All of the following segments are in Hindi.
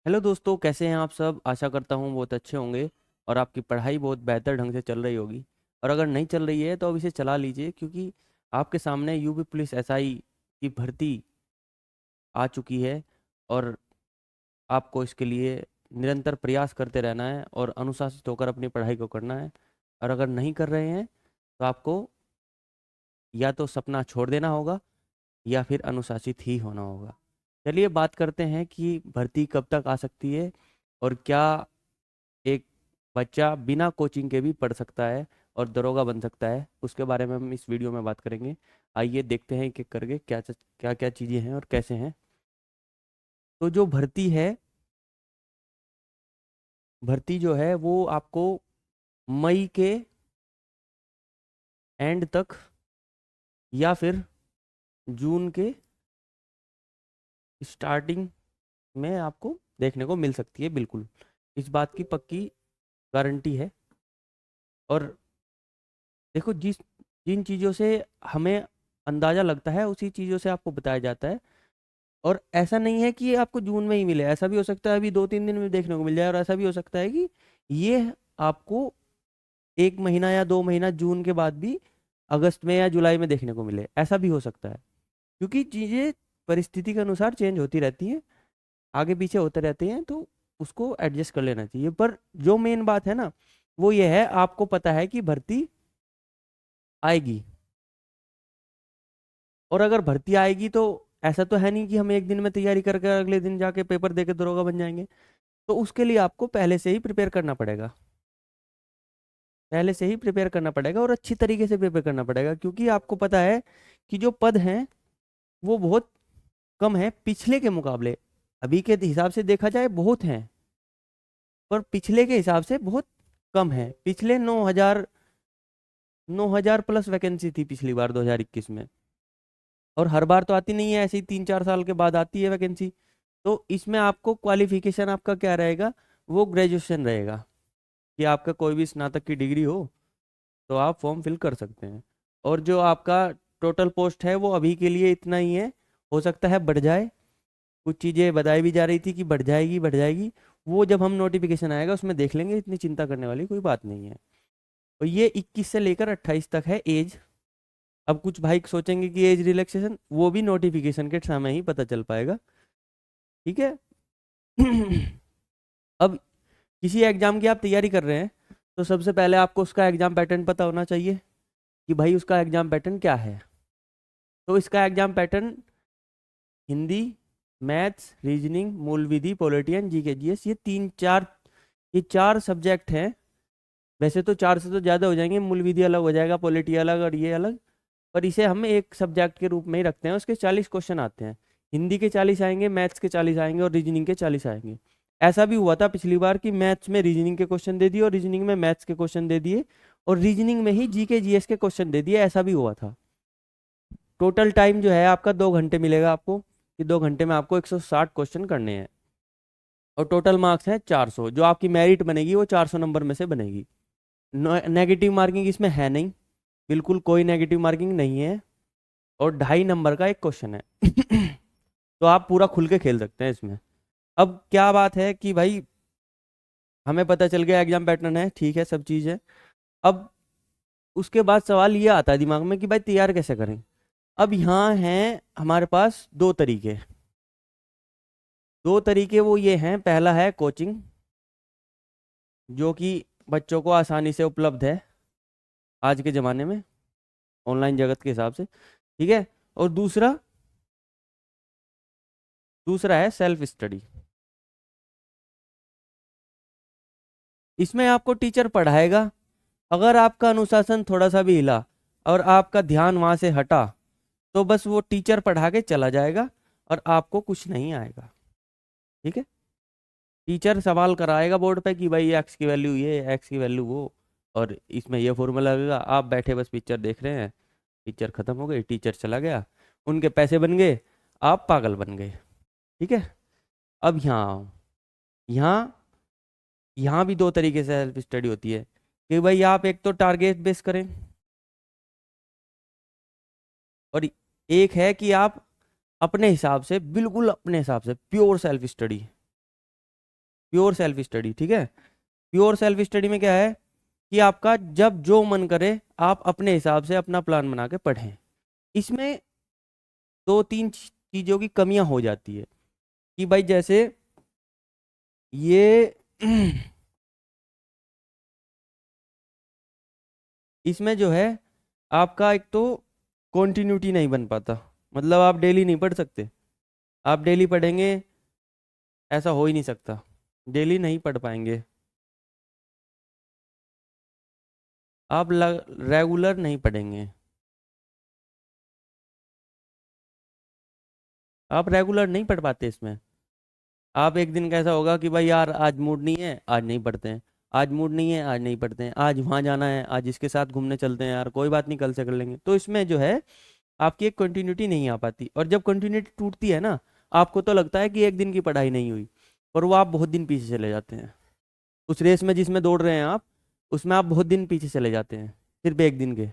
हेलो दोस्तों, कैसे हैं आप सब। आशा करता हूँ बहुत अच्छे होंगे और आपकी पढ़ाई बहुत बेहतर ढंग से चल रही होगी। और अगर नहीं चल रही है तो अब इसे चला लीजिए, क्योंकि आपके सामने यूपी पुलिस एसआई की भर्ती आ चुकी है। और आपको इसके लिए निरंतर प्रयास करते रहना है और अनुशासित होकर अपनी पढ़ाई को करना है। और अगर नहीं कर रहे हैं तो आपको या तो सपना छोड़ देना होगा या फिर अनुशासित ही होना होगा। चलिए बात करते हैं कि भर्ती कब तक आ सकती है और क्या एक बच्चा बिना कोचिंग के भी पढ़ सकता है और दरोगा बन सकता है। उसके बारे में हम इस वीडियो में बात करेंगे। आइए देखते हैं कि करके क्या क्या चीज़ें हैं और कैसे हैं। तो जो भर्ती जो है वो आपको मई के एंड तक या फिर जून के स्टार्टिंग में आपको देखने को मिल सकती है। बिल्कुल इस बात की पक्की गारंटी है। और देखो, जिन चीज़ों से हमें अंदाज़ा लगता है उसी चीज़ों से आपको बताया जाता है। और ऐसा नहीं है कि ये आपको जून में ही मिले, ऐसा भी हो सकता है अभी 2-3 दिन में देखने को मिल जाए, और ऐसा भी हो सकता है कि ये आपको 1 महीना या 2 महीना जून के बाद भी अगस्त में या जुलाई में देखने को मिले, ऐसा भी हो सकता है। क्योंकि चीज़ें परिस्थिति के अनुसार चेंज होती रहती हैं, आगे पीछे होते रहते हैं, तो उसको एडजस्ट कर लेना चाहिए। पर जो मेन बात है ना, वो ये है, आपको पता है कि भर्ती आएगी। और अगर भर्ती आएगी तो ऐसा तो है नहीं कि हम एक दिन में तैयारी करके अगले दिन जाके पेपर दे के दरोगा बन जाएंगे। तो उसके लिए आपको पहले से ही प्रिपेयर करना पड़ेगा। पहले से ही प्रिपेयर करना पड़ेगा और अच्छी तरीके से प्रिपेयर करना पड़ेगा, क्योंकि आपको पता है कि जो पद हैं वो बहुत कम है पिछले के मुकाबले। अभी के हिसाब से देखा जाए बहुत हैं, पर पिछले के हिसाब से बहुत कम है। पिछले 9,000 प्लस वैकेंसी थी पिछली बार 2021 में। और हर बार तो आती नहीं है, ऐसे ही 3-4 साल के बाद आती है वैकेंसी। तो इसमें आपको क्वालिफिकेशन आपका क्या रहेगा, वो ग्रेजुएशन रहेगा। कि आपका कोई भी स्नातक की डिग्री हो तो आप फॉर्म फिल कर सकते हैं। और जो आपका टोटल पोस्ट है वो अभी के लिए इतना ही है। हो सकता है बढ़ जाए, कुछ चीज़ें बताई भी जा रही थी कि बढ़ जाएगी बढ़ जाएगी। वो जब हम नोटिफिकेशन आएगा उसमें देख लेंगे, इतनी चिंता करने वाली कोई बात नहीं है। और ये 21 से लेकर 28 तक है एज। अब कुछ भाई सोचेंगे कि एज रिलैक्सेशन, वो भी नोटिफिकेशन के समय ही पता चल पाएगा। ठीक है। अब किसी एग्जाम की आप तैयारी कर रहे हैं तो सबसे पहले आपको उसका एग्जाम पैटर्न पता होना चाहिए कि भाई उसका एग्जाम पैटर्न क्या है। तो इसका exam pattern Hindi, maths, reasoning, मूल विधि, पॉलिटियन, जीके जीएस, ये चार सब्जेक्ट हैं। वैसे तो चार से तो ज़्यादा हो जाएंगे, मूल विधि अलग हो जाएगा, पॉलिटी अलग और ये अलग। पर इसे हम एक सब्जेक्ट के रूप में ही रखते हैं। उसके 40 क्वेश्चन आते हैं। हिंदी के 40 आएंगे, मैथ्स के 40 आएंगे और रीजनिंग के 40 आएंगे। ऐसा भी हुआ था पिछली बार कि मैथ्स में रीजनिंग के क्वेश्चन दे दिए और रीजनिंग में मैथ्स के क्वेश्चन दे दिए और रीजनिंग में ही जीके जीएस के क्वेश्चन दे दिए, ऐसा भी हुआ था। टोटल टाइम जो है आपका 2 घंटे मिलेगा आपको, कि 2 घंटे में आपको 160 क्वेश्चन करने हैं। और टोटल मार्क्स हैं 400। जो आपकी मेरिट बनेगी वो 400 नंबर में से बनेगी। नेगेटिव मार्किंग इसमें है नहीं, बिल्कुल कोई नेगेटिव मार्किंग नहीं है। और 2.5 नंबर का एक क्वेश्चन है। तो आप पूरा खुल के खेल सकते हैं इसमें। अब क्या बात है कि भाई हमें पता चल गया एग्जाम पैटर्न है, ठीक है, सब चीज़ है। अब उसके बाद सवाल ये आता है दिमाग में कि भाई तैयार कैसे करें। अब यहाँ हैं हमारे पास दो तरीके वो ये हैं। पहला है कोचिंग, जो कि बच्चों को आसानी से उपलब्ध है आज के ज़माने में, ऑनलाइन जगत के हिसाब से। ठीक है। और दूसरा दूसरा है सेल्फ स्टडी। इसमें आपको टीचर पढ़ाएगा। अगर आपका अनुशासन थोड़ा सा भी हिला और आपका ध्यान वहाँ से हटा तो बस वो टीचर पढ़ा के चला जाएगा और आपको कुछ नहीं आएगा। ठीक है। टीचर सवाल कराएगा बोर्ड पे कि भाई एक्स की वैल्यू ये, एक्स की वैल्यू वो, और इसमें ये फॉर्मूला लगेगा। आप बैठे बस पिक्चर देख रहे हैं। पिक्चर खत्म हो गई, टीचर चला गया, उनके पैसे बन गए, आप पागल बन गए। ठीक है। अब यहाँ यहाँ भी दो तरीके से सेल्फ स्टडी होती है कि भाई आप एक तो टारगेट बेस करें, और एक है कि आप अपने हिसाब से, बिल्कुल अपने हिसाब से pure self study. Pure self study, ठीक है। प्योर सेल्फ स्टडी में क्या है कि आपका जब जो मन करे आप अपने हिसाब से अपना प्लान बना के पढ़ें। इसमें दो तीन चीज़ों की कमियां हो जाती है कि भाई जैसे ये इसमें जो है आपका एक तो कॉन्टिन्यूटी नहीं बन पाता, मतलब आप डेली नहीं पढ़ सकते। आप डेली पढ़ेंगे ऐसा हो ही नहीं सकता, डेली नहीं पढ़ पाएंगे। आप रेगुलर नहीं पढ़ेंगे, आप रेगुलर नहीं पढ़ पाते इसमें। आप एक दिन कैसा होगा कि भाई यार आज मूड नहीं है, आज नहीं पढ़ते हैं, आज मूड नहीं है, आज नहीं पढ़ते हैं, आज वहाँ जाना है, आज इसके साथ घूमने चलते हैं, यार कोई बात नहीं कल से कर लेंगे। तो इसमें जो है आपकी एक कंटिन्यूटी नहीं आ पाती, और जब कंटिन्यूटी टूटती है ना, आपको तो लगता है कि एक दिन की पढ़ाई नहीं हुई, और वो आप बहुत दिन पीछे चले जाते हैं उस रेस में जिसमें दौड़ रहे हैं आप, उसमें आप बहुत दिन पीछे चले जाते हैं सिर्फ एक दिन के।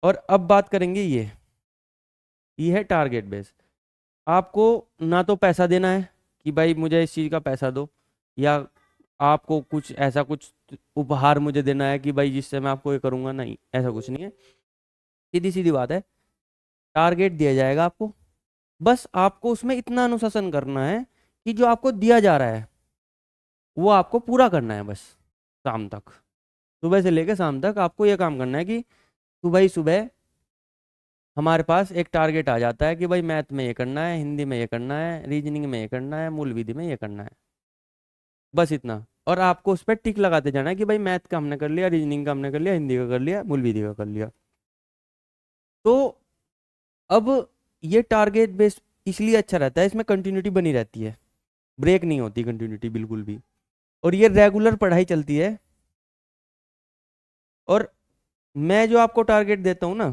और अब बात करेंगे ये है टारगेट बेस। आपको ना तो पैसा देना है कि भाई मुझे इस चीज़ का पैसा दो, या आपको कुछ ऐसा कुछ उपहार मुझे देना है कि भाई जिससे मैं आपको ये करूँगा, नहीं, ऐसा कुछ नहीं है। सीधी सीधी बात है, टारगेट दिया जाएगा आपको, बस आपको उसमें इतना अनुशासन करना है कि जो आपको दिया जा रहा है वो आपको पूरा करना है बस। शाम तक, सुबह से लेकर शाम तक आपको ये काम करना है कि सुबह ही सुबह हमारे पास एक टारगेट आ जाता है कि भाई मैथ में ये करना है, हिंदी में ये करना है, रीजनिंग में ये करना है, मूल विधि में ये करना है, बस इतना। और आपको उस पर टिक लगाते जाना है कि भाई मैथ का हमने कर लिया, रीजनिंग का हमने कर लिया, हिंदी का कर लिया, मूल विधि का कर लिया। तो अब ये टारगेट बेस्ड इसलिए अच्छा रहता है, इसमें कंटिन्यूटी बनी रहती है, ब्रेक नहीं होती कंटिन्यूटी बिल्कुल भी, और ये रेगुलर पढ़ाई चलती है। और मैं जो आपको टारगेट देता हूँ ना,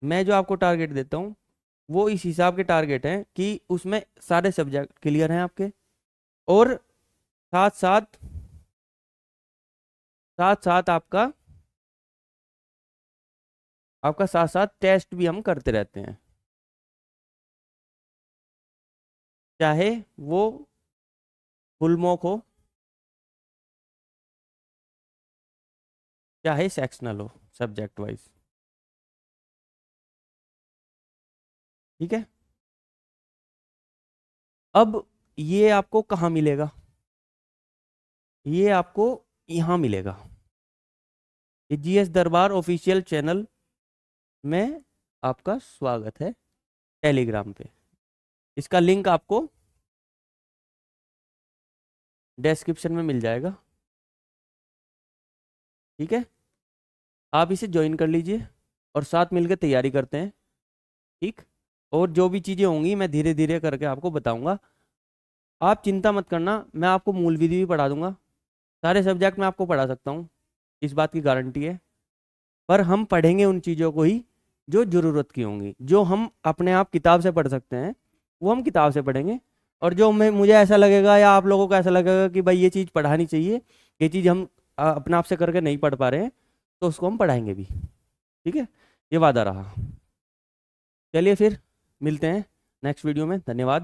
मैं जो आपको टारगेट देता हूँ वो इस हिसाब के टारगेट हैं कि उसमें सारे सब्जेक्ट क्लियर हैं आपके, और साथ साथ साथ साथ आपका आपका साथ साथ टेस्ट भी हम करते रहते हैं, चाहे वो फुल मॉक हो चाहे सेक्शनल हो, सब्जेक्ट वाइज, ठीक है। अब ये आपको कहाँ मिलेगा? ये आपको यहाँ मिलेगा, ये जीएस दरबार ऑफिशियल चैनल में आपका स्वागत है, टेलीग्राम पे। इसका लिंक आपको डिस्क्रिप्शन में मिल जाएगा, ठीक है। आप इसे ज्वाइन कर लीजिए और साथ मिलकर तैयारी करते हैं, ठीक। और जो भी चीज़ें होंगी मैं धीरे धीरे करके आपको बताऊंगा। आप चिंता मत करना, मैं आपको मूल विधि भी पढ़ा दूंगा, सारे सब्जेक्ट मैं आपको पढ़ा सकता हूँ, इस बात की गारंटी है। पर हम पढ़ेंगे उन चीज़ों को ही जो ज़रूरत की होंगी, जो हम अपने आप किताब से पढ़ सकते हैं वो हम किताब से पढ़ेंगे। और जो मुझे ऐसा लगेगा या आप लोगों को ऐसा लगेगा कि भाई ये चीज़ पढ़ानी चाहिए, ये चीज़ हम अपने आप से करके नहीं पढ़ पा रहे हैं, तो उसको हम पढ़ाएंगे भी, ठीक है। ये वादा रहा। चलिए फिर मिलते हैं नेक्स्ट वीडियो में, धन्यवाद।